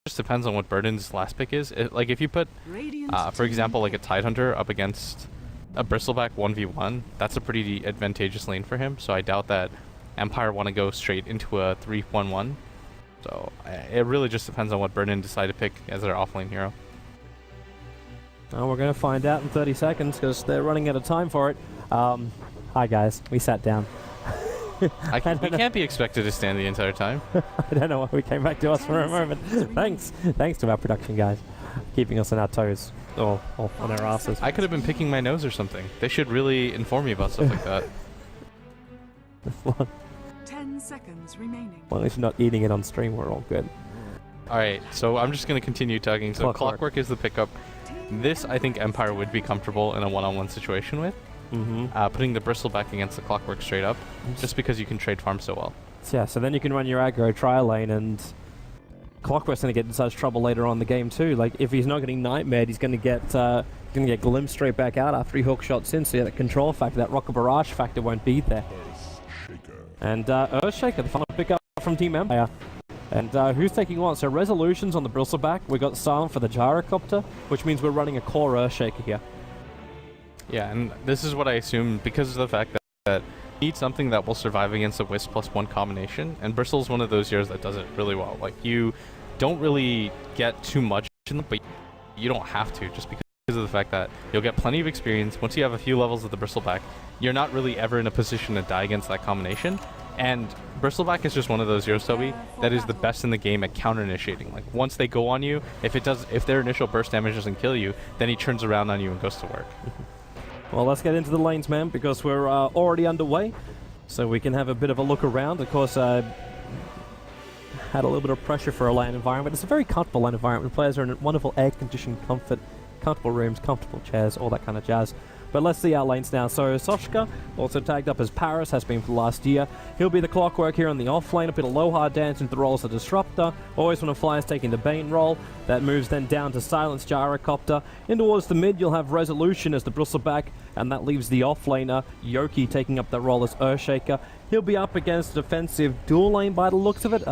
just depends on what Burden's last pick is. Like if you put, for example, like a Tidehunter up against a Bristleback 1v1, that's a pretty advantageous lane for him. So I doubt that Empire want to go straight into a 3-1-1. So it really just depends on what Burden decide to pick as their offlane hero. We're going to find out in 30 seconds because they're running out of time for it. Hi guys, we sat down. We can't be expected to stand the entire time. I don't know why we came back to us for a moment. Thanks to our production guys, keeping us on our toes or on our asses. I could have been picking my nose or something. They should really inform me about stuff like that. 10 seconds remaining. Well, if you're not eating it on stream, we're all good. Alright, so I'm just going to continue talking. So Clockwork is the pickup. This, I think Empire would be comfortable in a one-on-one situation with. Putting the Bristleback against the Clockwork straight up, just because you can trade farm so well. Yeah, so then you can run your aggro trial lane, and Clockwork's going to get in such trouble later on in the game too. Like, if he's not getting nightmared, he's going to get glimpsed straight back out after he hook shots in, so yeah, that control factor, that Rocket Barrage factor won't be there. And Earthshaker, the final pickup from Team Empire. And who's taking what? So Resolutions on the Bristleback, we got Silent for the Gyrocopter, which means we're running a core Earthshaker here. Yeah, and this is what I assume because of the fact that you need something that will survive against a Wisp +1 combination, and Bristle's one of those heroes that does it really well. Like, you don't really get too much in them, but you don't have to, just because of the fact that you'll get plenty of experience. Once you have a few levels of the Bristleback, you're not really ever in a position to die against that combination. And Bristleback is just one of those heroes, Toby, that is the best in the game at counter-initiating. Like, once they go on you, if their initial burst damage doesn't kill you, then he turns around on you and goes to work. Well, let's get into the lanes, man, because we're already underway, so we can have a bit of a look around. Of course, had a little bit of pressure for a lane environment. It's a very comfortable lane environment. Players are in wonderful air-conditioned comfort, comfortable rooms, comfortable chairs, all that kind of jazz. But let's see our lanes now. So Soshka, also tagged up as Paris, has been for the last year. He'll be the Clockwork here on the off lane. A bit of Aloha dance into the role as a Disruptor. Always When a Fly is taking the Bane role. That moves then down to Silence Gyrocopter. In towards the mid, you'll have Resolution as the Bristleback, and that leaves the off laner, Yoki, taking up that role as Earthshaker. He'll be up against a defensive dual lane by the looks of it.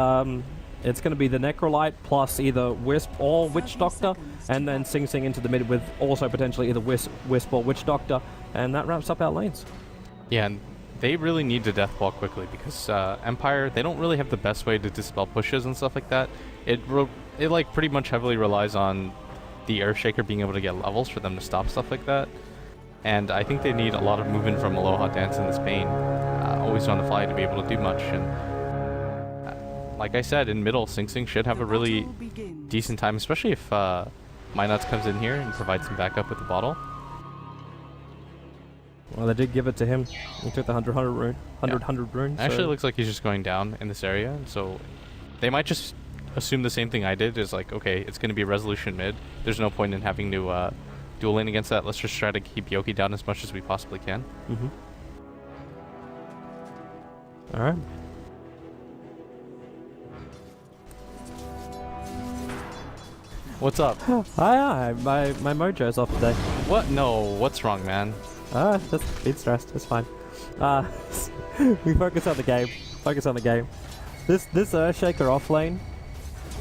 It's going to be the Necrolite plus either Wisp or Witch Doctor, and then Sing Sing into the mid with also potentially either Wisp or Witch Doctor, and that wraps up our lanes. Yeah, and they really need to deathball quickly because Empire, they don't really have the best way to dispel pushes and stuff like that. It like pretty much heavily relies on the Earthshaker being able to get levels for them to stop stuff like that. And I think they need a lot of movement from Aloha Dance in this Bane, always on the fly, to be able to do much. And like I said, in middle, Sing Sing should have a really decent time, especially if Minuts comes in here and provides some backup with the bottle. Well, they did give it to him. He took the 100 rune. Actually, it looks like he's just going down in this area, so they might just assume the same thing I did, is like, okay, it's going to be a Resolution mid. There's no point in having to dual lane against that. Let's just try to keep Yoki down as much as we possibly can. Alright. What's up? Hi, my mojo's off today. What? No, what's wrong, man? Just being stressed. It's fine. We focus on the game. This Earthshaker off lane,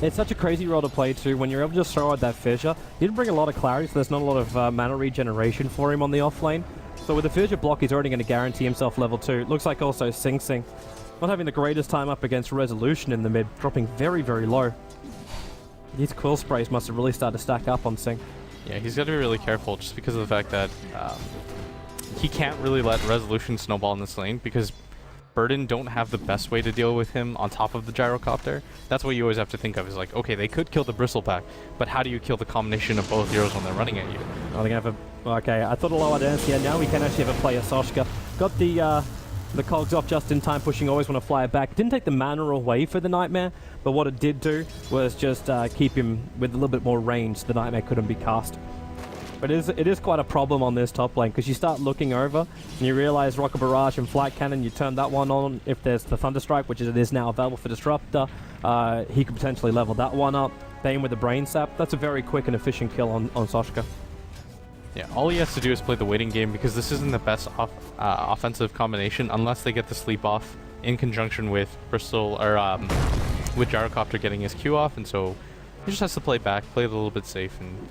it's such a crazy role to play too. When you're able to just throw out that fissure, he didn't bring a lot of clarity, so there's not a lot of mana regeneration for him on the off lane. So with the fissure block, he's already going to guarantee himself level 2. Looks like also Sing Sing not having the greatest time up against Resolution in the mid, dropping very, very low. These quill sprays must have really started to stack up on Sing. Yeah, he's got to be really careful just because of the fact that he can't really let Resolution snowball in this lane because Burden don't have the best way to deal with him on top of the Gyrocopter. That's what you always have to think of, is like, okay, they could kill the Bristleback, but how do you kill the combination of both heroes when they're running at you? Oh, they're gonna have a... Okay, I thought a lower dance. Yeah, now we can actually have a player Soshka. Got the cogs off just in time, pushing Always Want to Fly it back. It didn't take the mana away for the Nightmare, but what it did do was just keep him with a little bit more range so the Nightmare couldn't be cast. But it is quite a problem on this top lane, because you start looking over and you realize Rocket Barrage and Flight Cannon, you turn that one on. If there's the Thunderstrike, which it is now available for Disruptor, he could potentially level that one up. Bane with the Brain Sap. That's a very quick and efficient kill on Soshka. Yeah, all he has to do is play the waiting game, because this isn't the best offensive combination unless they get the sleep off in conjunction with Bristol, or with Gyrocopter getting his Q off, and so He just has to play back, play it a little bit safe, and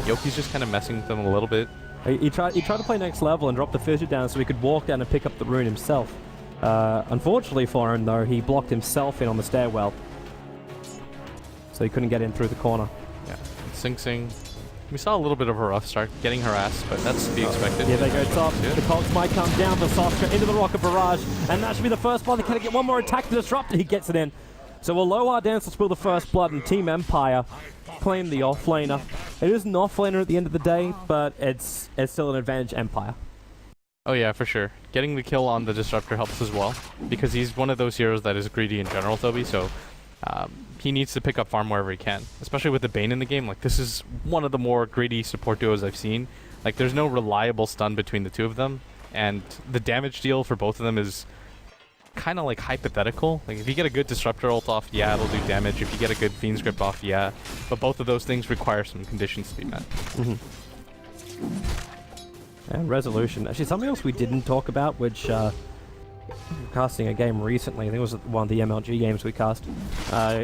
Yoki's just kind of messing with him a little bit. He tried to play next level and drop the fissure down so he could walk down and pick up the rune himself. Unfortunately for him, though, he blocked himself in on the stairwell, so he couldn't get in through the corner. Yeah, Sing Sing. We saw a little bit of a rough start, getting harassed, but that's to be expected. Yeah, they go top. The cogs might come down for Sofka into the rocket barrage, and that should be the first blood. They can get one more attack to disrupt it. He gets it in. So Aloha Dance will spill the first blood, and Team Empire claim the offlaner. It is an offlaner at the end of the day, but it's still an advantage Empire. Oh yeah, for sure. Getting the kill on the Disruptor helps as well, because he's one of those heroes that is greedy in general, Toby, so he needs to pick up farm wherever he can, especially with the Bane in the game. Like, this is one of the more greedy support duos I've seen. Like, there's no reliable stun between the two of them, and the damage deal for both of them is kind of like hypothetical. Like, if you get a good Disruptor ult off, yeah, it'll do damage. If you get a good Fiend's Grip off, yeah, but both of those things require some conditions to be met. And Resolution. Actually, something else we didn't talk about, which casting a game recently, I think it was one of the MLG games we cast,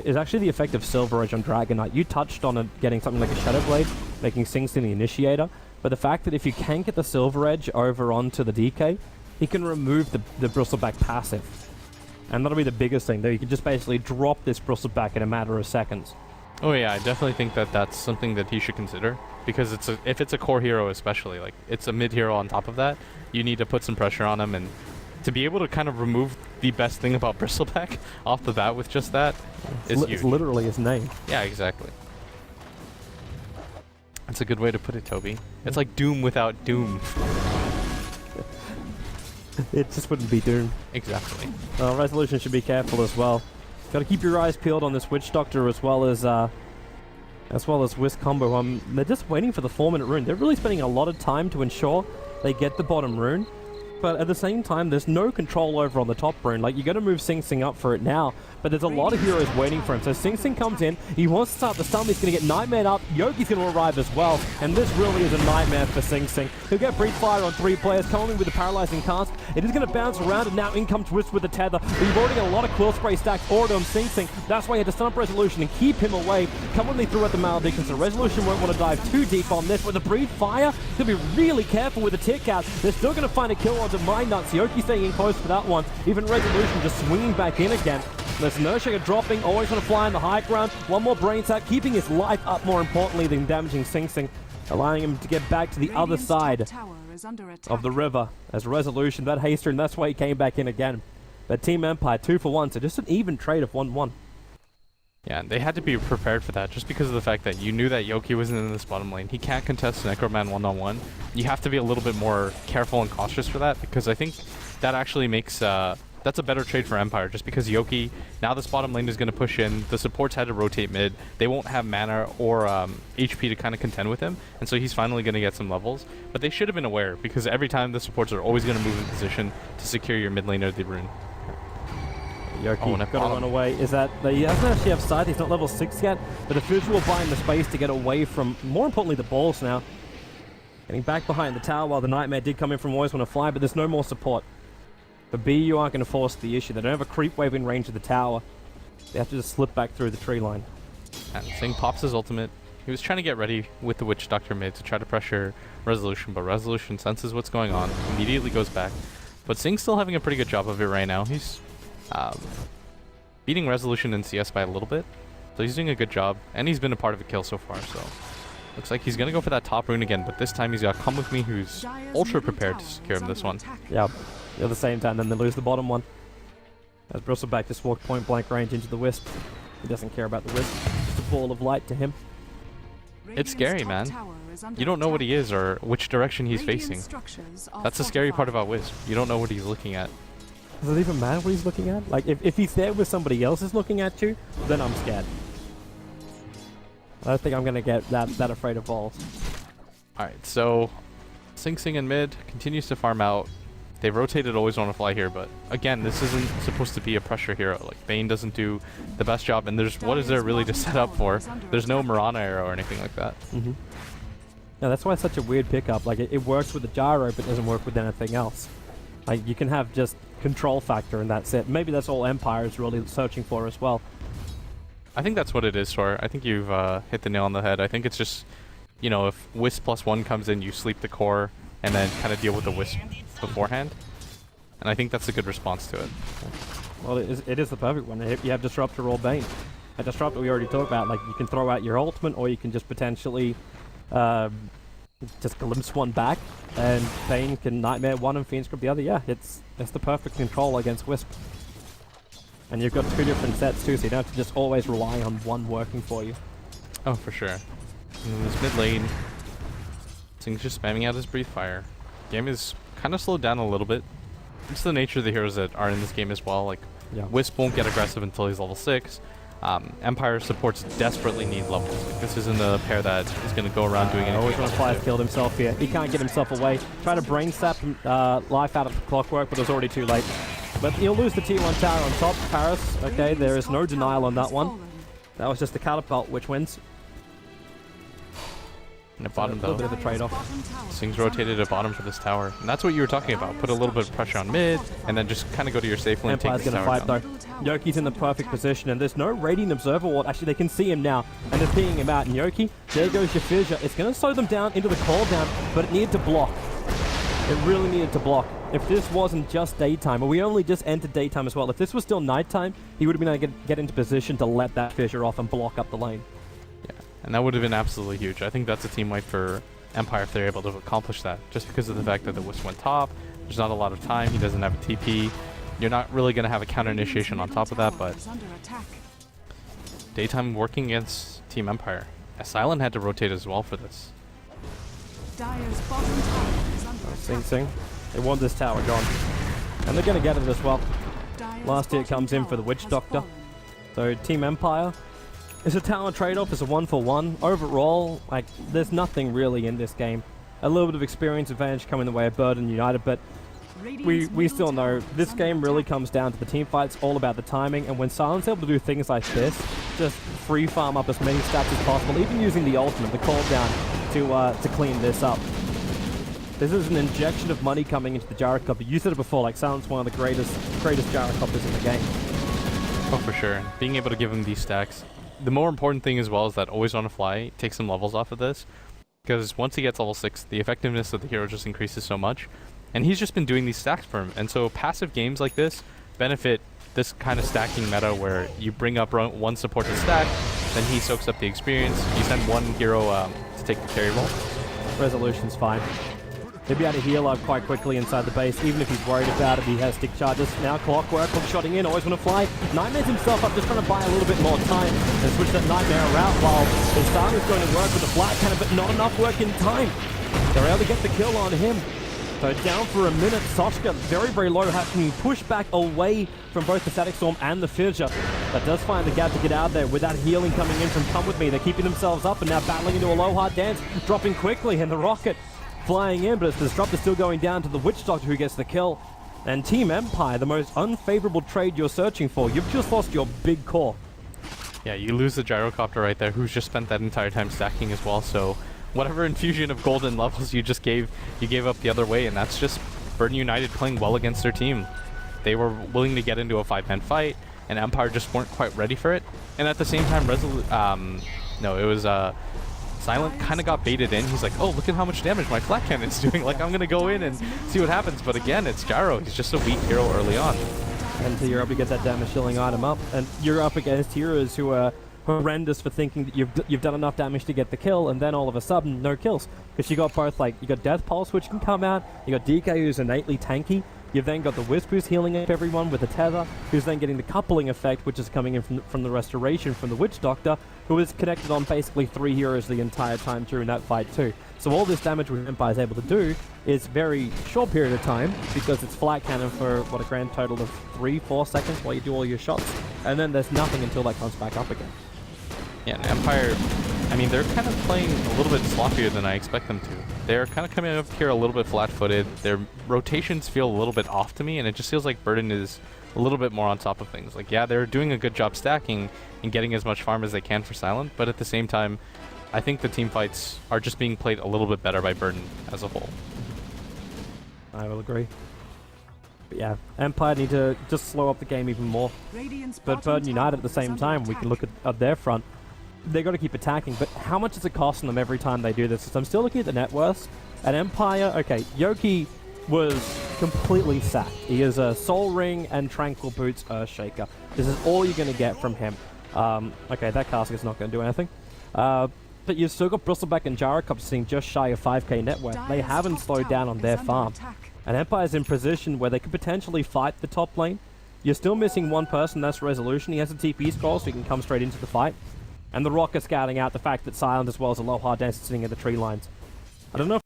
is actually the effect of Silver Edge on Dragon Knight. You touched on it getting something like a Shadow Blade, making Sing Sing the initiator, but the fact that if you can get the Silver Edge over onto the DK, he can remove the Bristleback passive. And that'll be the biggest thing, though. You can just basically drop this Bristleback in a matter of seconds. Oh yeah, I definitely think that that's something that he should consider, because if it's a core hero especially, like it's a mid hero on top of that, you need to put some pressure on him, and to be able to kind of remove the best thing about Bristleback off the bat with just that is huge. It's literally his name. Yeah, exactly. That's a good way to put it, Toby. It's like Doom without Doom. It just wouldn't be Doom. Exactly. Resolution should be careful as well. Got to keep your eyes peeled on this Witch Doctor as well as Whisk Combo. They're just waiting for the 4-minute rune. They're really spending a lot of time to ensure they get the bottom rune. But at the same time, there's no control over on the top rune. Like, you got to move Sing Sing up for it now, but there's a lot of heroes waiting for him. So Sing Sing comes in, he wants to start the stun, he's going to get Nightmare up, Yogi's going to arrive as well, and this really is a nightmare for Sing Sing. He'll get Breach Fire on 3 players, coming in with the Paralyzing Cast. It is going to bounce around, and now in comes Wisp with the Tether. We've already got a lot of Quill Spray stacks already on Sing Sing. That's why he had to stun up Resolution and keep him away. Commonly through at the Malediction, so Resolution won't want to dive too deep on this. With the Breach Fire, he'll be really careful with the tick out. They're still going to find a kill onto Mind Nuts. Yoki staying in close for that one. Even Resolution just swinging back in again. There's Nurture dropping, always going to fly on the high ground. One more brain sack, keeping his life up more importantly than damaging Sing Sing, allowing him to get back to the other side of the river. As Resolution, that haster, and that's why he came back in again. But Team Empire 2 for 1, so just an even trade of 1-1. Yeah, they had to be prepared for that, just because of the fact that you knew that Yoki wasn't in this bottom lane. He can't contest Necroman one-on-one. You have to be a little bit more careful and cautious for that, because I think that actually makes that's a better trade for Empire, just because Yoki, now this bottom lane is going to push in, the supports had to rotate mid, they won't have mana or HP to kind of contend with him, and so he's finally going to get some levels. But they should have been aware, because every time the supports are always going to move in position to secure your mid lane or the rune. Yoki got to run away. Is that he doesn't actually have sight, he's not level 6 yet, but the Fissure will buy him the space to get away from, more importantly, the balls now. Getting back behind the tower while the Nightmare did come in from Always Wanna Fly, but there's no more support. But BU aren't going to force the issue. They don't have a creep wave in range of the tower. They have to just slip back through the tree line. And Sing pops his ultimate. He was trying to get ready with the Witch Doctor mid to try to pressure Resolution, but Resolution senses what's going on, immediately goes back. But Sing's still having a pretty good job of it right now. He's beating Resolution in CS by a little bit, so he's doing a good job, and he's been a part of a kill so far, so looks like he's going to go for that top rune again, but this time he's got Come With Me, who's ultra prepared to secure him this one. Yeah, at the same time, then they lose the bottom one. As Bristleback just walked point blank range into the Wisp. He doesn't care about the Wisp, just a ball of light to him. It's scary, man. You don't know what he is or which direction he's facing. That's the scary part about Wisp. You don't know what he's looking at. Does it even matter what he's looking at? Like, if he's there with somebody else is looking at you, then I'm scared. I don't think I'm going to get that afraid of balls. Alright, so Sing Sing in mid continues to farm out. They rotated Always Wanna Fly here, but again, this isn't supposed to be a pressure hero. Like, Bane doesn't do the best job, and what is there really to set up for? There's no Mirana arrow or anything like that. Yeah, that's why it's such a weird pickup. Like, it works with the gyro, but doesn't work with anything else. Like, you can have just control factor and that's it. Maybe that's all Empire is really searching for as well. I think that's what it is, Tor. I think you've hit the nail on the head. I think it's just, you know, if Wisp +1 comes in, you sleep the core and then kind of deal with the Wisp beforehand. And I think that's a good response to it. Well, it is the perfect one. You have Disruptor or Bane. A Disruptor we already talked about, like you can throw out your ultimate or you can just potentially just glimpse one back and Bane can Nightmare one and Fiend's Grip the other. Yeah, it's the perfect control against Wisp. And you've got 2 different sets too, so you don't have to just always rely on one working for you. Oh, for sure. In this mid lane, Sing's just spamming out his Breathe Fire. Game is kind of slowed down a little bit. It's the nature of the heroes that are in this game as well. Like, Wisp won't get aggressive until he's level 6. Empire supports desperately need levels. Like, this isn't a pair that is going to go around doing anything. Always want to fly killed himself here. He can't get himself away. Try to brain sap life out of the Clockwork, but it was already too late. But he'll lose the tier 1 tower on top. Paris, okay, there is no denial on that one. That was just the catapult which wins. And at bottom, though, a little bit of a trade-off. Sing's rotated at bottom for this tower. And that's what you were talking about. Put a little bit of pressure on mid, and then just kind of go to your safe lane and take this tower down. Yoki's in the perfect position, and there's no Radiant Observer Ward. Actually, they can see him now, and they're peeing him out. And Yoki, there goes your fissure. It's going to slow them down into the call down, but it needed to block. It really needed to block. If this wasn't just daytime, or we only just entered daytime as well, if this was still nighttime, he would have been able to get into position to let that fissure off and block up the lane. Yeah, and that would have been absolutely huge. I think that's a team wipe for Empire if they're able to accomplish that, just because of the fact that the Wisp went top. There's not a lot of time. He doesn't have a TP. You're not really going to have a counter initiation on top of that, but daytime working against Team Empire. Silent had to rotate as well for this. Dire's bottom tower is under attack. Sing. They want this tower gone. And they're going to get it as well. Last hit comes in for the Witch Doctor. So Team Empire, it's a tower trade-off. It's a 1-for-1. Overall, like, there's nothing really in this game. A little bit of experience advantage coming the way of Burden United, but we still know this game really comes down to the team fights, all about the timing, and when Silent's able to do things like this, just free farm up as many stats as possible, even using the ultimate, the call down, to clean this up. This is an injection of money coming into the Gyrocopter. You said it before, like Silent's one of the greatest Gyrocopters in the game. Oh, for sure. Being able to give him these stacks. The more important thing as well is that always on a fly takes some levels off of this, because once he gets level 6, the effectiveness of the hero just increases so much. And he's just been doing these stacks for him. And so passive games like this benefit this kind of stacking meta where you bring up one support to stack, then he soaks up the experience. You send one hero to take the carry role. Resolution's fine. He'll be able to heal up quite quickly inside the base, even if he's worried about it. He has stick charges. Now Clockwork, hook-shotting in, always want to fly. Nightmare's himself up, just trying to buy a little bit more time and switch that Nightmare route while his Starter's going to work with the flat cannon, but not enough work in time. They're able to get the kill on him. So down for a minute, Soshka very, very low, having to push back away from both the Static Storm and the Fissure. That does find the gap to get out there with that healing coming in from Come With Me. They're keeping themselves up and now battling into a low hard dance, dropping quickly, and the Rocket flying in, but it's the Disruptor still going down to the Witch Doctor who gets the kill. And Team Empire, the most unfavorable trade you're searching for. You've just lost your big core. Yeah, you lose the Gyrocopter right there, who's just spent that entire time stacking as well, so whatever infusion of golden levels you just gave, you gave up the other way, and that's just Burden United playing well against their team. They were willing to get into a 5-man fight, and Empire just weren't quite ready for it. And at the same time, Silent kind of got baited in. He's like, oh, look at how much damage my flat cannon's doing. Like, I'm going to go in and see what happens. But again, it's Gyro. He's just a weak hero early on. And so you're able to get that damage shielding item up. And you're up against heroes who are horrendous for thinking that you've done enough damage to get the kill, and then all of a sudden, no kills. Because you got both, like, you got Death Pulse, which can come out. You got DK, who's innately tanky. You've then got the Wisp, who's healing up everyone with the Tether, who's then getting the coupling effect, which is coming in from the Restoration from the Witch Doctor, who is connected on basically 3 heroes the entire time during that fight too. So all this damage which Empire is able to do is very short period of time, because it's flat cannon for, what, a grand total of 3-4 seconds while you do all your shots, and then there's nothing until that comes back up again. Yeah, and Empire, I mean, they're kind of playing a little bit sloppier than I expect them to. They're kind of coming up here a little bit flat-footed. Their rotations feel a little bit off to me, and it just feels like Burden is a little bit more on top of things. Like, yeah, they're doing a good job stacking and getting as much farm as they can for Silent, but at the same time, I think the team fights are just being played a little bit better by Burden as a whole. I will agree. But yeah, Empire need to just slow up the game even more. Radiant's But bottom Burden United tower at the is same under time, we attack. can look at their front. They got to keep attacking, but how much is it costing them every time they do this? So I'm still looking at the net worths. At Empire, okay, Yoki was completely sacked. He is a Soul Ring and Tranquil Boots Earthshaker. This is all you're going to get from him. Okay, that casket's not going to do anything. But you've still got Bristleback and Gyrocops sitting just shy of 5k net worth. They Dire's haven't top slowed tower down on is their under farm. attack. And Empire's in position where they could potentially fight the top lane. You're still missing one person, that's Resolution. He has a TP scroll, so he can come straight into the fight. And the Rock is scouting out the fact that Silent as well as Aloha Dance is sitting in the tree lines. I don't know if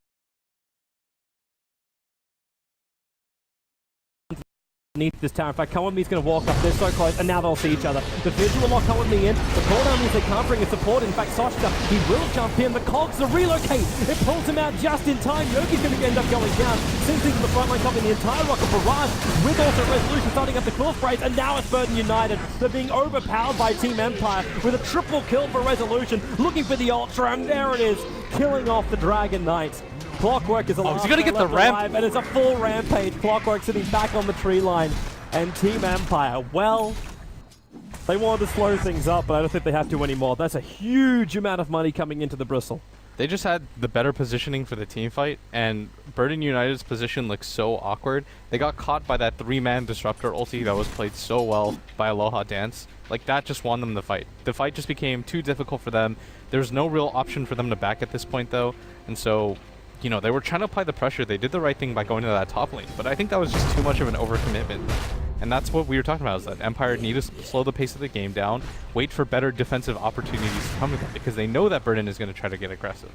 underneath this tower. In fact, Come With Me is going to walk up. They're so close, and now they'll see each other. The visual lock Come With Me in. The cooldown means they can't bring a support. In fact, Soshka, he will jump in. The cogs, the relocate. It pulls him out just in time. Yogi's going to end up going down. Sinks into the front line, covering the entire rocket barrage, with also Resolution starting up the kill sprays, and now it's Burden United. They're being overpowered by Team Empire with a triple kill for Resolution, looking for the Ultra, and there it is, killing off the Dragon Knights. Clockwork is alive. he's gonna get the ramp. And it's a full rampage. Clockwork sitting back on the tree line. And Team Empire, well, they wanted to slow things up, but I don't think they have to anymore. That's a huge amount of money coming into the Bristle. They just had the better positioning for the team fight, and Burden United's position looks so awkward. They got caught by that 3-man Disruptor ulti that was played so well by Aloha Dance. Like, that just won them the fight. The fight just became too difficult for them. There's no real option for them to back at this point, though, and so, you know, they were trying to apply the pressure. They did the right thing by going to that top lane, but I think that was just too much of an overcommitment. And that's what we were talking about, is that Empire need to slow the pace of the game down, wait for better defensive opportunities to come to them, because they know that Burden is going to try to get aggressive.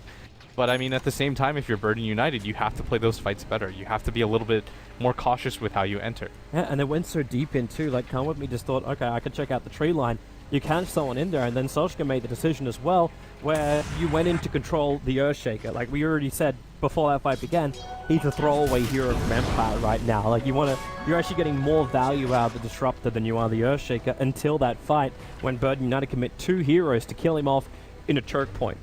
But I mean, at the same time, if you're Burden United, you have to play those fights better. You have to be a little bit more cautious with how you enter. Yeah, and it went so deep in too. Like, Come With Me just thought, okay, I can check out the tree line. You catch someone in there, and then Soshka made the decision as well, where you went in to control the Earthshaker. Like we already said before that fight began, he's a throwaway hero from Empire right now. Like you're actually getting more value out of the Disruptor than you are the Earthshaker until that fight when Burden United commit 2 heroes to kill him off in a choke point.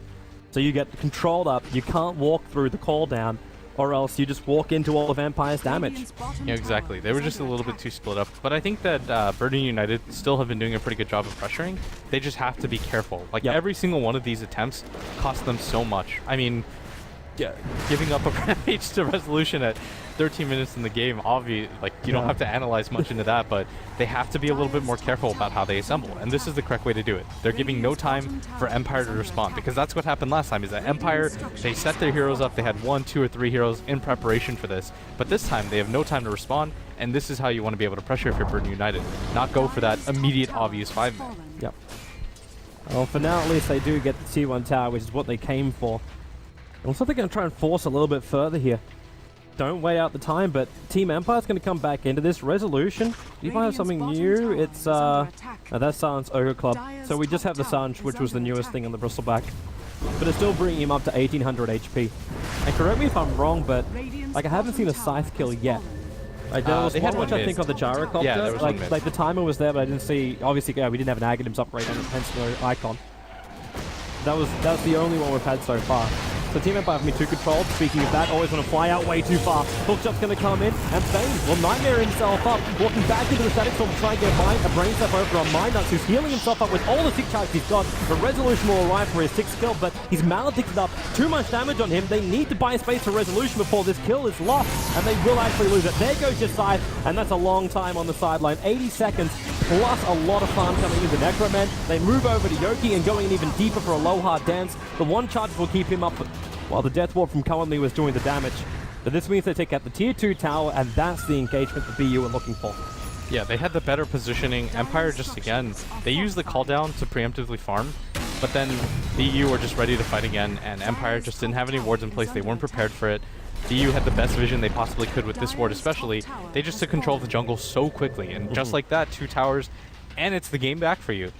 So you get controlled up, you can't walk through the call down, or else you just walk into all of Empire's damage. Radiant's bottom Yeah, exactly. tower They were is just a under little bit attack. too split up. But I think that Burden United still have been doing a pretty good job of pressuring. They just have to be careful. Like, Yep. every single one of these attempts cost them so much. I mean, giving up a rampage to Resolution at 13 minutes in the game, obviously, like, you don't have to analyze much into that, but they have to be a little bit more careful about how they assemble. And this is the correct way to do it. They're giving no time for Empire to respond, because that's what happened last time, is that Empire, they set their heroes up, they had 1, 2, or 3 heroes in preparation for this, but this time they have no time to respond, and this is how you want to be able to pressure if you're Burden United, not go for that immediate obvious 5-man. Yep. Well, for now at least they do get the T1 tower, which is what they came for. Also, they're going to try and force a little bit further here. Don't wait out the time, but Team Empire's going to come back into this. Resolution. You might have something new. It's, that's Silence Ogre Club. So we just have the Sun, which was the newest thing on the Bristleback. But it's still bringing him up to 1800 HP. And correct me if I'm wrong, but like I haven't seen a Scythe kill yet. Like, there was they had one one which I mid. think of the Gyrocopter. Yeah, there was one mid. like the timer was there, but I didn't see. Obviously, yeah, we didn't have an Aghanims upgrade on the pencil icon. That's the only one we've had so far. So Team Empire have me too controlled. Speaking of that, always want to fly out way too far. Hookshot's going to come in, and Bane will nightmare himself up, walking back into the static storm to try and get a brain step over on Mindnuts, who's healing himself up with all the 6 charges he's got. The Resolution will arrive for his 6th kill, but he's maledicted up. Too much damage on him. They need to buy space for Resolution before this kill is lost, and they will actually lose it. There goes your side, and that's a long time on the sideline. 80 seconds, plus a lot of farm coming into Necroman. They move over to Yoki and going in even deeper for Aloha Dance. The 1 charge will keep him up, while the Death Ward from Currently was doing the damage. But this means they take out the Tier 2 tower, and that's the engagement the BU are looking for. Yeah, they had the better positioning. Empire just, again, they used the call down to preemptively farm, but then BU were just ready to fight again, and Empire just didn't have any wards in place. They weren't prepared for it. BU had the best vision they possibly could with this ward especially. They just took control of the jungle so quickly, and just like that, 2 towers, and it's the game back for you.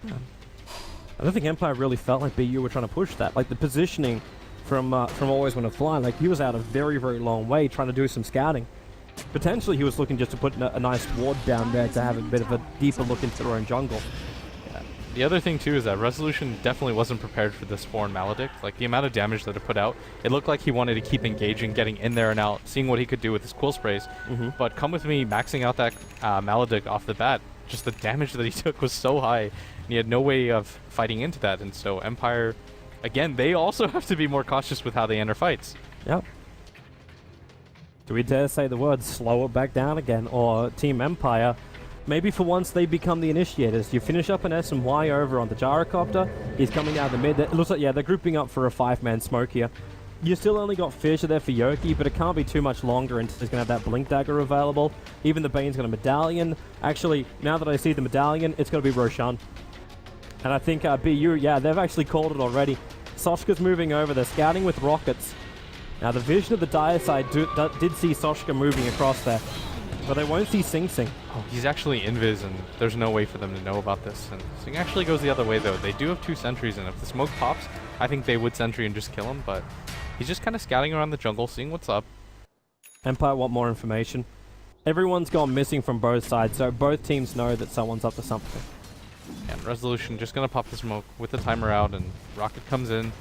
I don't think Empire really felt like BU were trying to push that. Like, the positioning from Always Wanna Fly, like, he was out a very, very long way trying to do some scouting. Potentially he was looking just to put a nice ward down there to have a bit of a deeper look into their own jungle. The other thing too is that Resolution definitely wasn't prepared for this Foreign Maledict. Like the amount of damage that it put out, it looked like he wanted to keep engaging, getting in there and out, seeing what he could do with his Quill Sprays. But come with me, maxing out that Maledict off the bat, just the damage that he took was so high, and he had no way of fighting into that. And so Empire, again, they also have to be more cautious with how they enter fights. Yep. Do we dare say the word slow it back down again, or Team Empire? Maybe for once they become the initiators. You finish up an S and Y over on the Gyrocopter. He's coming down the mid. It looks like, yeah, they're grouping up for a 5-man smoke here. You still only got Fissure there for Yoki, but it can't be too much longer until he's going to have that Blink Dagger available. Even the Bane's got a Medallion. Actually, now that I see the Medallion, it's going to be Roshan. And I think BU, yeah, they've actually called it already. Soshka's moving over. They're scouting with rockets. Now, the vision of the Dire side did see Soshka moving across there. But they won't see Sing Sing. Oh, he's actually invis, and there's no way for them to know about this. And Sing actually goes the other way, though. They do have 2 sentries, and if the smoke pops, I think they would sentry and just kill him. But he's just kind of scouting around the jungle, seeing what's up. Empire want more information. Everyone's gone missing from both sides, so both teams know that someone's up to something. And Resolution just going to pop the smoke with the timer out, and Rocket comes in.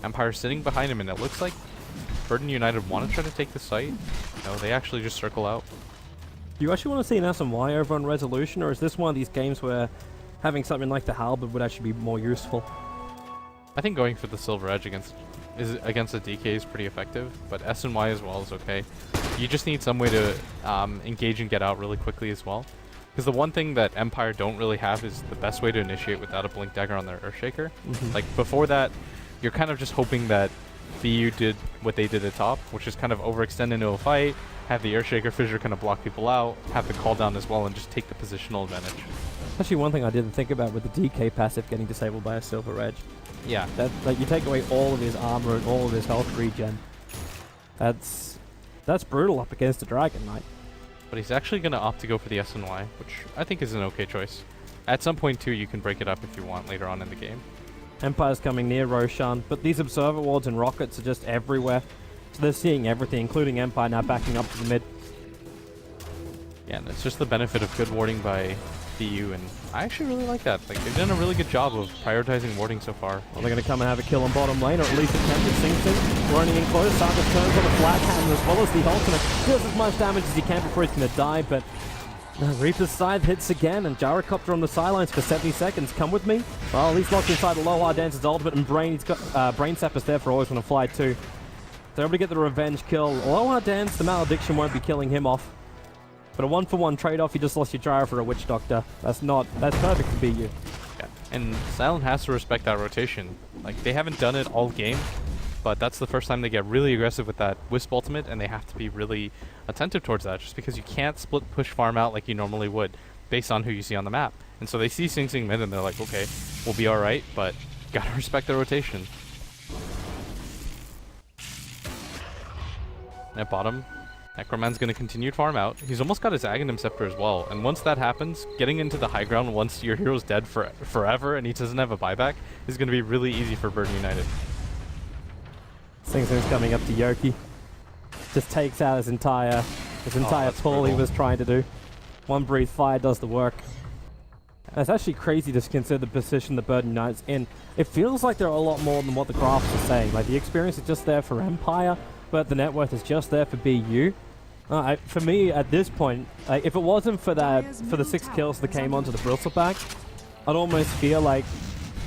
Empire sitting behind him, and it looks like Burden United want to try to take the site. No, they actually just circle out. Do you actually want to see an SMY over on Resolution, or is this one of these games where having something like the Halberd would actually be more useful? I think going for the Silver Edge against a DK is pretty effective, but SNY as well is okay. You just need some way to engage and get out really quickly as well. Because the one thing that Empire don't really have is the best way to initiate without a Blink Dagger on their Earthshaker. Like before that, you're kind of just hoping that BU did what they did at top, which is kind of overextend into a fight, have the Earthshaker Fissure kind of block people out, have the call down as well, and just take the positional advantage. Actually, one thing I didn't think about with the DK passive getting disabled by a Silver Edge. Yeah. That, like, you take away all of his armor and all of his health regen. That's brutal up against a Dragon Knight. But he's actually going to opt to go for the SNY, which I think is an okay choice. At some point, too, you can break it up if you want later on in the game. Empire's coming near Roshan, but these Observer Wards and rockets are just everywhere. So they're seeing everything, including Empire now backing up to the mid. Yeah, and it's just the benefit of good warding by BU, and I actually really like that. Like, they've done a really good job of prioritizing warding so far. Well, they're going to come and have a kill on bottom lane, or at least attempt at Sing Sing. Running in close, Saga turns on the flat hand as well as the ultimate. Deals as much damage as he can before he's going to die, but Reaper's Scythe hits again, and Gyrocopter on the sidelines for 70 seconds. Come with me. Well, he's locked inside the Aloha Dancer's ultimate, and He's got Brain Sappers there for always want to fly too. They're able to get the revenge kill. Aloha Dance, the Malediction won't be killing him off. But a 1-for-1 trade-off, you just lost your Gyro for a Witch Doctor. That's perfect to beat you. Yeah, and Silent has to respect that rotation. Like, they haven't done it all game, but that's the first time they get really aggressive with that Wisp ultimate, and they have to be really attentive towards that, just because you can't split push farm out like you normally would, based on who you see on the map. And so they see Sing Sing mid, and they're like, okay, we'll be alright, but gotta respect the rotation. At bottom, Necroman's going to continue to farm out. He's almost got his Aghanim Scepter as well, and once that happens, getting into the high ground once your hero's dead forever and he doesn't have a buyback is going to be really easy for Burden United. Sing Sing's coming up to Yoki. Just takes out his entire pull he was trying to do. One Breathe Fire does the work. And it's actually crazy to consider the position the Burden United's in. It feels like they're a lot more than what the graphs are saying. Like, the experience is just there for Empire, but the net worth is just there for BU. For me, at this point, if it wasn't for the 6 kills that came onto the Bristleback, I'd almost feel like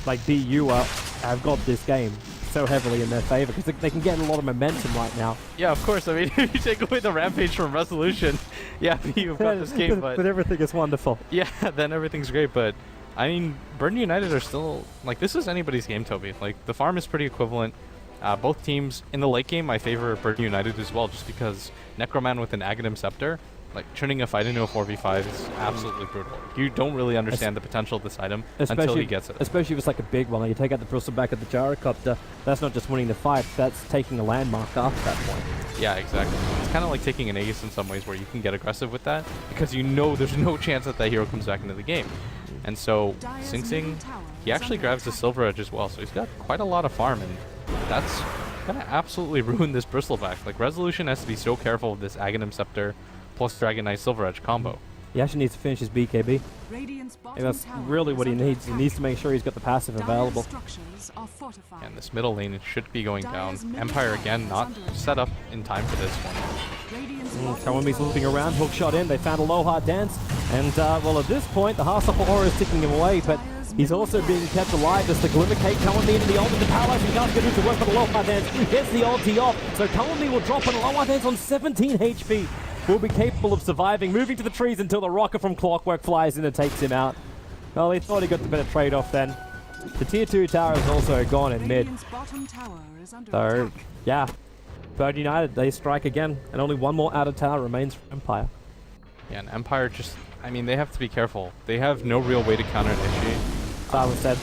BU have got this game so heavily in their favor, because they can get a lot of momentum right now. Yeah, of course. I mean, if you take away the Rampage from Resolution, yeah, you've got this game, but everything is wonderful. Yeah, then everything's great, but I mean, Burden United are still, like, this is anybody's game, Toby. Like, the farm is pretty equivalent. Both teams, in the late game, I favor Burden United as well, just because Necroman with an Aghanim Scepter, like, turning a fight into a 4v5 is absolutely brutal. You don't really understand the potential of this item until he gets it. Especially if it's like a big one. Like, you take out the Bristleback of the Gyrocopter, that's not just winning the fight, that's taking a landmark after that point. Yeah, exactly. It's kind of like taking an Aegis in some ways, where you can get aggressive with that, because you know there's no chance that hero comes back into the game. And so, Sing Sing, he actually grabs the Silver Edge as well, so he's got quite a lot of farm, and that's gonna absolutely ruin this Bristleback. Like, Resolution has to be so careful of this Aghanim Scepter plus Dragon Knight Silver Edge combo. He actually needs to finish his BKB. Radiant's And bottom that's tower really is what he under needs. He attack. needs to make sure he's got the passive Dire's available. structures are fortified. And this middle lane should be going down. Dire's middle Empire tower again is not under attack. set up in time for this one. Radiant's bottom Kawami's tower looking is around, under hook shot in, they found a low hard dance, and well at this point the Heartstopper aura is ticking him away, but he's also being kept alive as the Glimmer Cake Kawami into the ultimate, the paralyzing can't get to work for the low hard dance, gets the ulti off, so Kawami will drop on a low hard dance on 17 HP, will be capable of surviving, moving to the trees until the rocket from Clockwork flies in and takes him out. Well, he thought he got the better trade-off then. The tier 2 tower is also gone in mid, Radiant's bottom tower is under so attack. yeah. Bird United, they strike again, and only one more outer tower remains for Empire. Yeah, and Empire just, I mean, they have to be careful. They have no real way to counter-initiate. Silence said.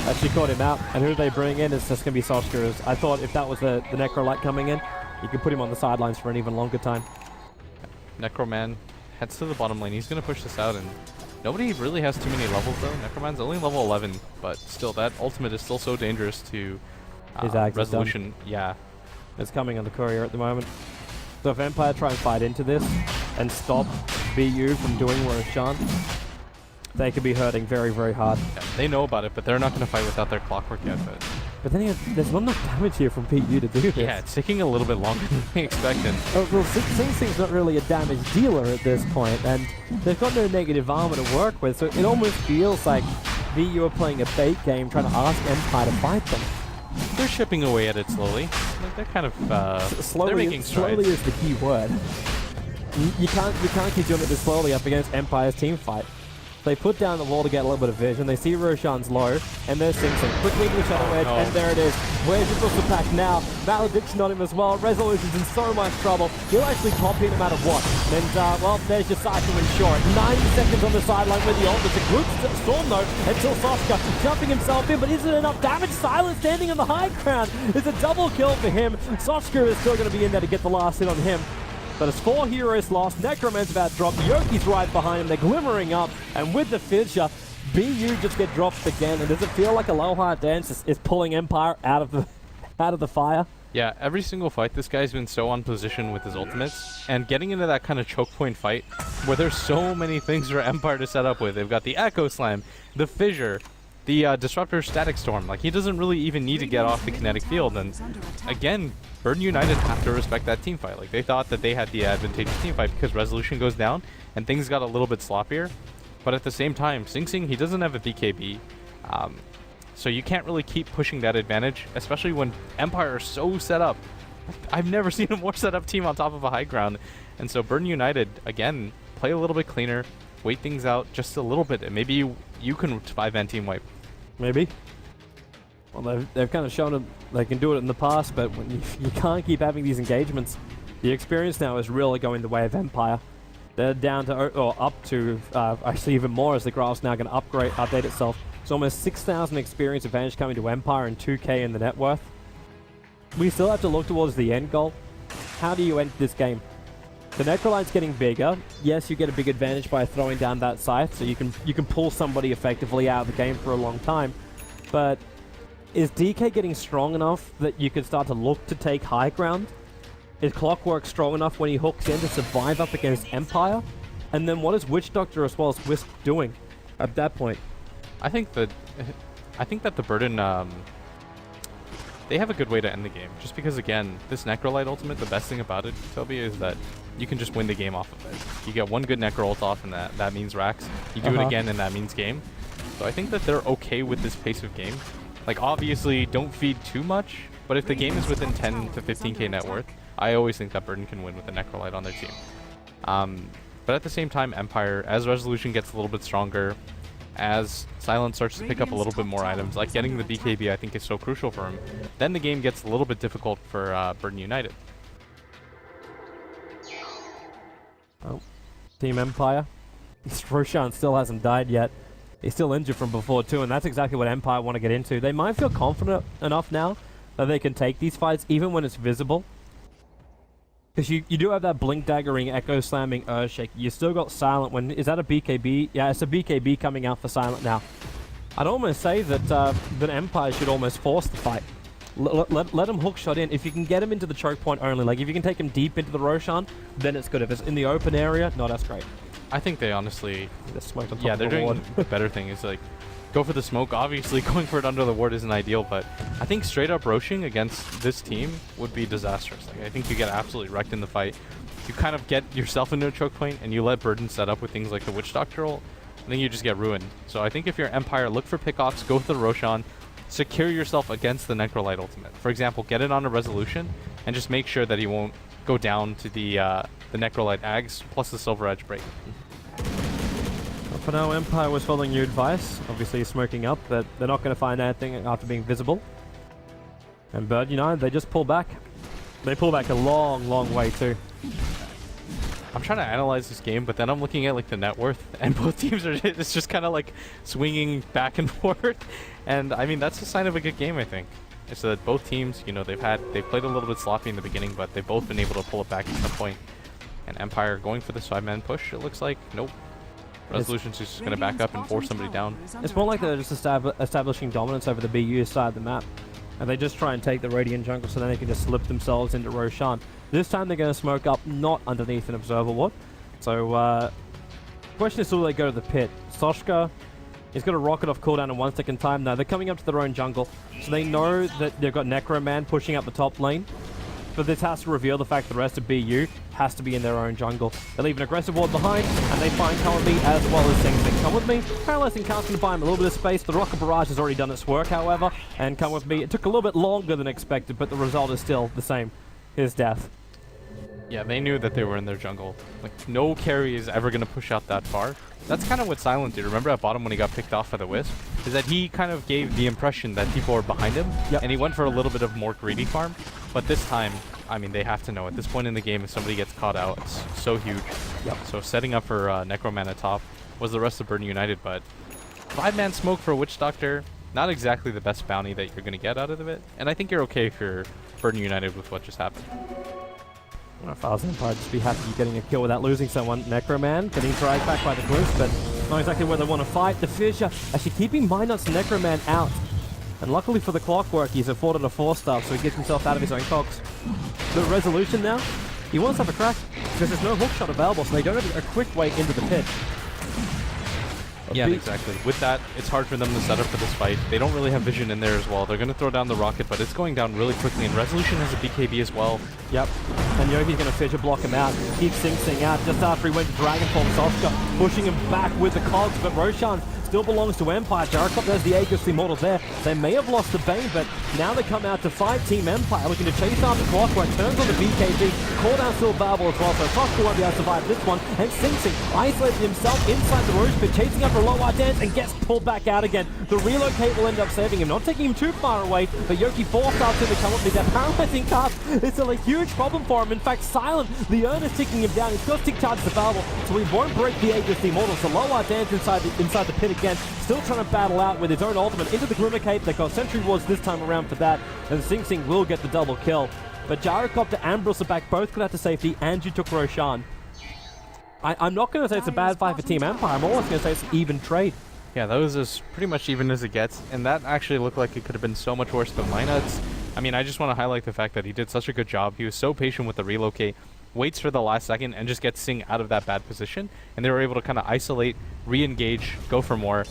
Actually caught him out, and who do they bring in? It's just going to be Soskers. I thought if that was the Necrolite coming in, you could put him on the sidelines for an even longer time. Necroman heads to the bottom lane. He's going to push this out, and nobody really has too many levels, though. Necroman's only level 11, but still, that ultimate is still so dangerous to His axe is Resolution. Yeah. It's coming on the courier at the moment. So if Empire try and fight into this and stop BU from doing Roshan, they could be hurting very, very hard. Yeah, they know about it, but they're not going to fight without their clockwork yet. But then again, there's not enough damage here from PU to do this. Yeah, it's taking a little bit longer than we expected. Oh, well, Sing Sing's not really a damage dealer at this point, and they've got no negative armor to work with, so it almost feels like VU are playing a bait game, trying to ask Empire to fight them. They're chipping away at it slowly. Like they're kind of they're making strides. Slowly is the key word. You can't keep doing it this slowly up against Empire's team fight. They put down the wall to get a little bit of vision. They see Roshan's low, and there's Sing Sing quickly into the shadow edge, and there it is. Where's your Bristol Pack now? Malediction on him as well. Resolution's in so much trouble. He'll actually pop in no matter what. And, well, there's your cycle in short. 90 seconds on the sideline with the ult. It's a good storm, though, until Soska jumping himself in, but is it enough damage? Silence standing on the high ground. It's a double kill for him. Soska is still going to be in there to get the last hit on him. But as 4 heroes lost, Necroman's about to drop, Yoki's right behind him, they're glimmering up, and with the Fissure, BU just get dropped again, and does it feel like a low hard dance is pulling Empire out of the fire? Yeah, every single fight, this guy's been so on position with his ultimates, and getting into that kind of choke point fight, where there's so many things for Empire to set up with. They've got the Echo Slam, the Fissure, the Disruptor Static Storm. Like, he doesn't really even need to get off the kinetic field, and again, Burden United have to respect that team fight. Like, they thought that they had the advantageous team fight because resolution goes down and things got a little bit sloppier. But at the same time, Sing Sing, he doesn't have a BKB. So you can't really keep pushing that advantage, especially when Empire are so set up. I've never seen a more set up team on top of a high ground. And so Burden United, again, play a little bit cleaner, wait things out just a little bit, and maybe you can 5-man team wipe. Maybe. Well, they've kind of shown they can do it in the past, but when you can't keep having these engagements. The experience now is really going the way of Empire. They're down to, or up to, actually even more as the graph's now going to update itself. It's almost 6,000 experience advantage coming to Empire and 2k in the net worth. We still have to look towards the end goal. How do you end this game? The Necrolite's getting bigger. Yes, you get a big advantage by throwing down that scythe, so you can pull somebody effectively out of the game for a long time. But is DK getting strong enough that you could start to look to take high ground? Is Clockwork strong enough when he hooks in to survive up against Empire? And then what is Witch Doctor as well as Wisp doing at that point? I think that the Burden, they have a good way to end the game. Just because, again, this Necrolite ultimate, the best thing about it, Toby, is that you can just win the game off of it. You get one good Necro ult off, and that means racks. You do it again, and that means game. So I think that they're okay with this pace of game. Like, obviously, don't feed too much, but if the game is within 10 to 15k net worth, I always think that Burden can win with a Necrolite on their team. But at the same time, Empire, as Resolution gets a little bit stronger, as Silence starts to pick up a little bit more items, like getting the BKB I think is so crucial for him, then the game gets a little bit difficult for Burden United. Oh, Team Empire. Roshan still hasn't died yet. He's still injured from before too, and that's exactly what Empire want to get into. They might feel confident enough now that they can take these fights even when it's visible. Because you do have that blink daggering, echo slamming, Earthshake. You still got Silent when... Is that a BKB? Yeah, it's a BKB coming out for Silent now. I'd almost say that that Empire should almost force the fight. Let him hook shot in. If you can get him into the choke point only, like if you can take him deep into the Roshan, then it's good. If it's in the open area, no, that's great. I think they honestly, Just smoked on top yeah, of they're the doing ward. a better thing. Is like, go for the smoke. Obviously, going for it under the ward isn't ideal, but I think straight up roaching against this team would be disastrous. Like, I think you get absolutely wrecked in the fight. You kind of get yourself into a choke point, and you let Burden set up with things like the Witch Doctor ult, and then you just get ruined. So I think if you're Empire, look for pickoffs, go with the Roshan, secure yourself against the Necrolite ultimate. For example, get it on a resolution, and just make sure that he won't go down to the Necrolite Ags plus the Silver Edge break. Well, for now, Empire was following your advice. Obviously smoking up, but they're not going to find anything after being visible. And Bird United, they just pull back. They pull back a long, long way too. I'm trying to analyze this game, but then I'm looking at like the net worth, and both teams are it's just kind of like swinging back and forth. And I mean, that's a sign of a good game, I think. It's that both teams, you know, they've played a little bit sloppy in the beginning, but they've both been able to pull it back at some point. And Empire going for this 5-man push, it looks like. Nope. Resolution's just going to back up and force somebody down. It's more like they're just establishing dominance over the BU side of the map. And they just try and take the Radiant jungle so then they can just slip themselves into Roshan. This time they're going to smoke up, not underneath an observer ward. So, question is, will they go to the pit? Soshka is going to rocket off cooldown in 1 second time. No, they're coming up to their own jungle. So they know that they've got Necroman pushing up the top lane. But this has to reveal the fact that the rest of BU has to be in their own jungle. They leave an aggressive ward behind, and they find Come With Me as well as Sing Sing. Come With Me, paralyzing Cast can buy him a little bit of space. The Rocket Barrage has already done its work, however, and Come With Me, it took a little bit longer than expected, but the result is still the same. His death. Yeah, they knew that they were in their jungle. Like, no carry is ever going to push out that far. That's kind of what Silent did. Remember at bottom when he got picked off by the Wisp? Is that he kind of gave the impression that people were behind him, and he went for a little bit of more greedy farm. But this time, I mean, they have to know. At this point in the game, if somebody gets caught out, it's so huge. So setting up for Necroman at top was the rest of Burden United, but 5-man smoke for a Witch Doctor, not exactly the best bounty that you're going to get out of it. And I think you're okay if you're Burden United with what just happened. If I was Empire, I'd just be happy getting a kill without losing someone. Necroman getting dragged back by the Glyphs, but not exactly where they want to fight. The Fissure actually keeping Minot's Necroman out. And luckily for the Clockwork, he's afforded a 4-star, so he gets himself out of his own cogs. The Resolution now, he wants to have a crack, because there's no hook shot available, so they don't have a quick way into the pit. Yeah, exactly. With that, it's hard for them to set up for this fight. They don't really have vision in there as well. They're going to throw down the rocket, but it's going down really quickly, and Resolution has a BKB as well. Yep. And Yogi's going to Fissure block him out. Keep Sing Sing out just after he went to Dragonfall. Soshka pushing him back with the cogs, but Roshan still belongs to Empire. Jarakop, there's the Aegis Immortal there. They may have lost the Bane, but now they come out to fight Team Empire, looking to chase after Clockwork, turns on the BKB, call down still Babel as well, so Soshka won't be able to survive this one, and Sing Sing isolated himself inside the Rouge Pit, chasing after a low dance, and gets pulled back out again. The relocate will end up saving him, not taking him too far away, but Yoki forced him to come up with that paralyzing cast. It's a huge problem for him. In fact, Silent, the Urn is ticking him down. He's got tick charges available, so he won't break the Aegis Immortal. So low dance inside the pit again, still trying to battle out with his own ultimate into the Glimmer Cape. They got Sentry Wards this time around for that, and Sing Sing will get the double kill. But Gyrocopter and Bristleback both got out to safety, and you took Roshan. I'm not going to say it's a bad fight for Team Empire. I'm almost going to say it's an even trade. Yeah, that was as pretty much even as it gets, and that actually looked like it could have been so much worse than Lineups. I mean, I just want to highlight the fact that he did such a good job. He was so patient with the relocate, waits for the last second, and just gets Sing out of that bad position, and they were able to kind of isolate, re-engage, go for more.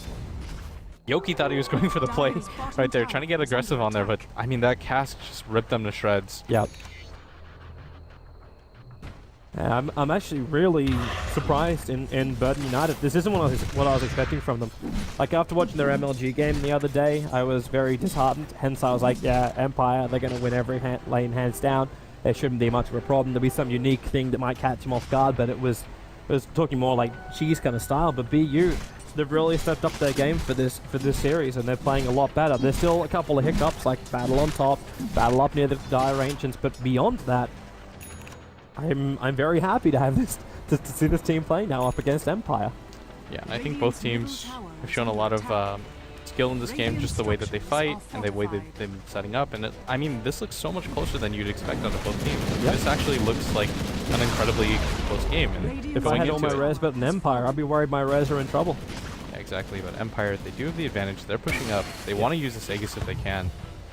Yoki thought he was going for the play right there, trying to get aggressive on there, but I mean, that cast just ripped them to shreds. Yep. I'm actually really surprised in Burden United. This isn't what I was expecting from them. Like, after watching their MLG game the other day, I was very disheartened. Hence, I was like, yeah, Empire, they're going to win every lane hands down. There shouldn't be much of a problem. There'll be some unique thing that might catch them off guard, but it was talking more like cheese kind of style. But BU, they've really stepped up their game for this series, and they're playing a lot better. There's still a couple of hiccups, like battle on top, battle up near the Dire Ancients, but beyond that, I'm very happy to have this to see this team play now up against Empire. Yeah, and I think both teams have shown a lot of skill in this game, just the way that they fight and the way that they've been setting up. And I mean, this looks so much closer than you'd expect out of both teams. Yep. This actually looks like an incredibly close game. And if I had all my res but an Empire, I'd be worried my res are in trouble. Yeah, exactly, but Empire, they do have the advantage. They're pushing up. They want to use this Aegis if they can.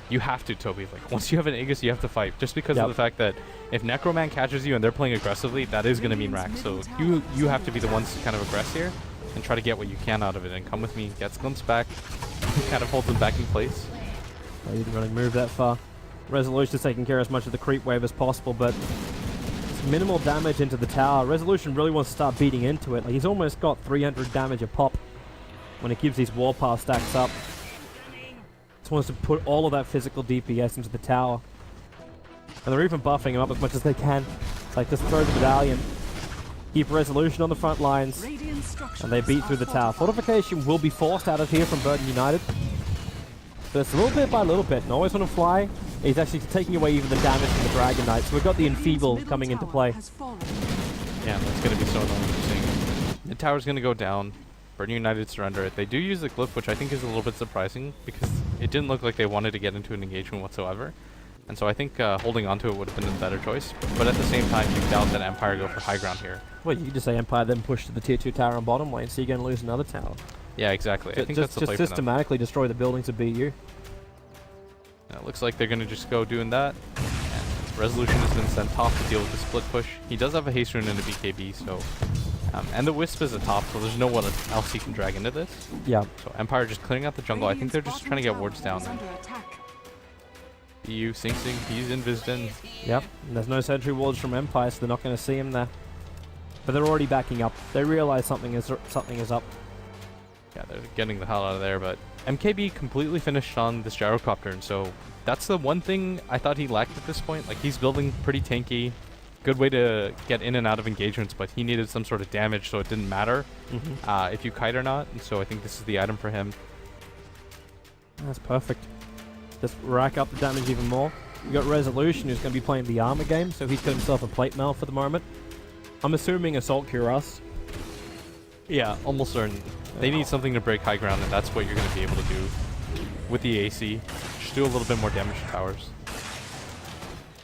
You have to, Toby. Like, once you have an Aegis, you have to fight. Just because of the fact that if Necroman catches you and they're playing aggressively, that is going to mean rack. So you have to be the ones to kind of aggress here and try to get what you can out of it. And come with me, gets glimpse back, kind of holds them back in place. Well, you didn't really move that far. Resolution is taking care of as much of the creep wave as possible, but it's minimal damage into the tower. Resolution really wants to start beating into it. Like, he's almost got 300 damage a pop when he keeps these warpath stacks up. Just wants to put all of that physical DPS into the tower. And they're even buffing him up as much as they can. It's like, just throw the medallion. Keep Resolution on the front lines. And they beat through the tower. Fortification will be forced out of here from Burden United. But it's a little bit by little bit. And always want to fly. He's actually taking away even the damage from the Dragon Knight. So we've got the Enfeeble coming into play. Yeah, that's going to be so annoying. The tower's going to go down. Burden United surrender it. They do use the glyph, which I think is a little bit surprising because it didn't look like they wanted to get into an engagement whatsoever. And so I think holding onto it would have been a better choice. But at the same time, you doubt that Empire go for high ground here. Well, you could just say Empire then push to the tier 2 tower on bottom lane, so you're going to lose another tower. Yeah, exactly. I think that's the play for them. Just systematically destroy the building to beat you. It looks like they're going to just go doing that. And Resolution has been sent top to deal with the split push. He does have a haste rune and a BKB, so... and the Wisp is a top, so there's no one else he can drag into this. Yeah. So Empire just clearing out the jungle. I think they're just trying to get wards down. EU, Sing Sing, he's invised in. Yep, and there's no sentry wards from Empire, so they're not going to see him there. But they're already backing up. They realize something is up. Yeah, they're getting the hell out of there, but MKB completely finished on this gyrocopter, and so that's the one thing I thought he lacked at this point. Like, he's building pretty tanky, good way to get in and out of engagements, but he needed some sort of damage, so it didn't matter if you kite or not, and so I think this is the item for him. That's perfect. Just rack up the damage even more. You got Resolution, who's going to be playing the armor game, so he's got himself a plate mail for the moment. I'm assuming Assault Cuirass. Yeah, almost certain. They need something to break high ground, and that's what you're going to be able to do with the AC. Just do a little bit more damage to towers.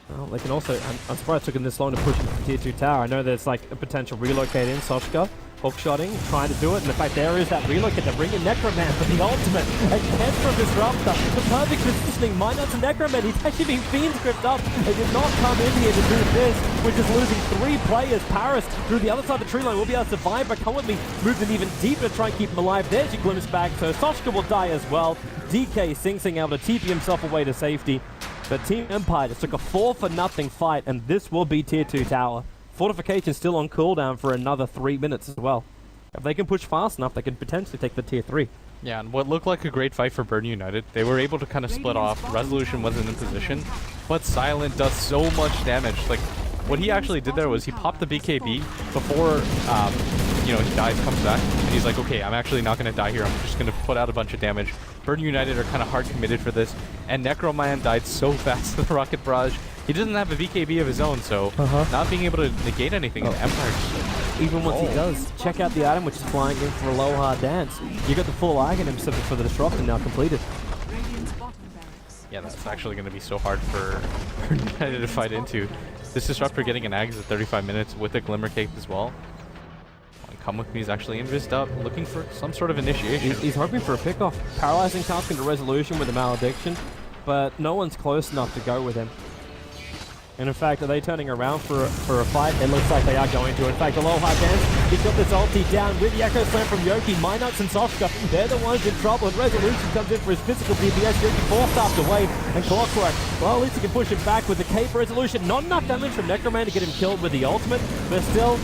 Well, they can also... I'm surprised it took them this long to push into the tier 2 tower. I know there's like a potential relocate in. Soshka, hookshotting, trying to do it. And in fact, there is that relocate. They're bringing Necroman for the ultimate. Again from Disruptor. The perfect positioning. Minus to Necroman. He's actually being fiend scripted up. They did not come in here to do this. We're just losing 3 players. Paris through the other side of the tree line will be able to survive, but come with me. Moved in even deeper to try and keep him alive. There's your glimpse back. So Soshka will die as well. DK Sing Sing able to TP himself away to safety. But Team Empire just took a 4-0 fight, and this will be tier 2 tower. Fortification still on cooldown for another 3 minutes as well. If they can push fast enough, they can potentially take the tier 3. Yeah, and what looked like a great fight for Burden United, they were able to kind of split off. Resolution wasn't in position, but Silent does so much damage. Like, what he actually did there was he popped the BKB before, you know, he dies, comes back, and he's like, okay, I'm actually not going to die here. I'm just going to put out a bunch of damage. Burden United are kind of hard committed for this, and Necroman died so fast to the Rocket Barrage. He doesn't have a BKB of his own, so not being able to negate anything in Empire. Even once he does, check out the item which is flying in for Aloha Dance. You got the full Aghanim for the Disruptor now completed. Yeah, that's actually going to be so hard for Burden United to fight into. This Disruptor getting an Ags at 35 minutes with a Glimmer Cake as well. Come with me is actually invised up, looking for some sort of initiation. He's hoping for a pickoff. Paralyzing task into Resolution with a Malediction, but no one's close enough to go with him. And in fact, are they turning around for a fight? It looks like they are going to. In fact, Aloha Dance, he's got this ulti down with the Echo Slam from Yoki. Minuts and Soshka, they're the ones in trouble. And Resolution comes in for his physical DPS. Yoki forced after wave. And Clockwork, well, at least he can push him back with the Cape Resolution. Not enough damage from Necroman to get him killed with the ultimate. But still,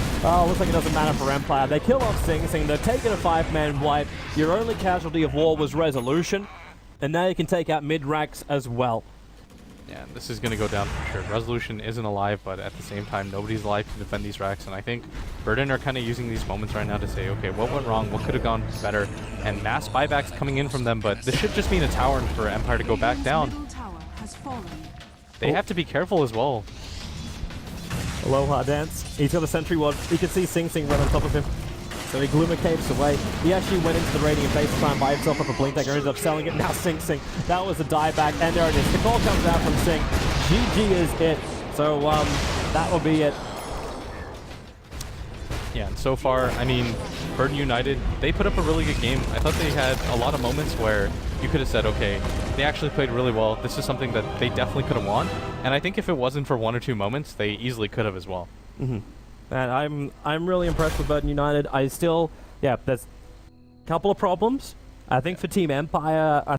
looks like it doesn't matter for Empire. They kill off Sing Sing. They're taking a 5-man wipe. Your only casualty of war was Resolution. And now you can take out mid-racks as well. Yeah, this is going to go down for sure. Resolution isn't alive, but at the same time, nobody's alive to defend these racks. And I think Burden are kind of using these moments right now to say, okay, what went wrong? What could have gone better? And mass buybacks coming in from them, but this should just mean a tower for Empire to go back down. They have to be careful as well. Aloha Dance. He's got a sentry ward. You can see Sing Sing right on top of him. So he Glimmer Capes away. He actually went into the Radiant base to try and buy himself up a Blink Dagger, ended up selling it. Now Sing Sing. That was the dieback, and there it is. The call comes out from Sing. GG is it. So that will be it. Yeah, and so far, I mean, Burden United, they put up a really good game. I thought they had a lot of moments where you could have said, okay, they actually played really well. This is something that they definitely could have won. And I think if it wasn't for 1 or 2 moments, they easily could have as well. And I'm really impressed with Burton United. I still, yeah, there's a couple of problems. I think for Team Empire,